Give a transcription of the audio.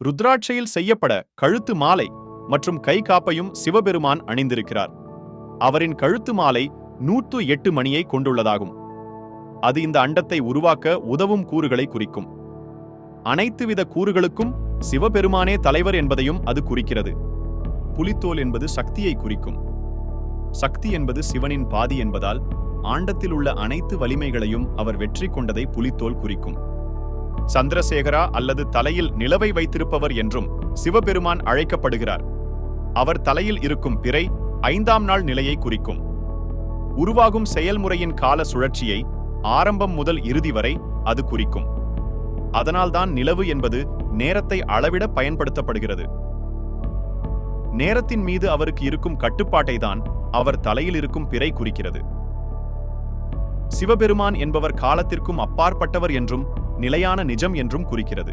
ருத்ராட்சையில் செய்யப்பட கழுத்து மாலை மற்றும் கை காப்பையும் சிவபெருமான் அணிந்திருக்கிறார். அவரின் கழுத்து மாலை 108 மணியை கொண்டுள்ளதாகும். அது இந்த அண்டத்தை உருவாக்க உதவும் கூறுகளை குறிக்கும். அனைத்து வித கூறுகளுக்கும் சிவபெருமானே தலைவர் என்பதையும் அது குறிக்கிறது. புலித்தோல் என்பது சக்தியை குறிக்கும். சக்தி என்பது சிவனின் பாதி என்பதால் ஆண்டத்தில் உள்ள அனைத்து வலிமைகளையும் அவர் வெற்றி கொண்டதை புலித்தோல் குறிக்கும். சந்திரசேகரா அல்லது தலையில் நிலவை வைத்திருப்பவர் என்றும் சிவபெருமான் அழைக்கப்படுகிறார். அவர் தலையில் இருக்கும் பிறை 5ஆம் நாள் நிலையை குறிக்கும். உருவாகும் செயல்முறையின் கால சுழற்சியை ஆரம்பம் முதல் இறுதி வரை அது குறிக்கும். அதனால்தான் நிலவு என்பது நேரத்தை அளவிட பயன்படுத்தப்படுகிறது. நேரத்தின் மீது அவருக்கு இருக்கும் கட்டுப்பாட்டை தான் அவர் தலையில் இருக்கும் பிறை குறிக்கிறது. சிவபெருமான் என்பவர் காலத்திற்கும் அப்பாற்பட்டவர் என்றும் நிலையான நிஜம் என்றும் குறிக்கிறது.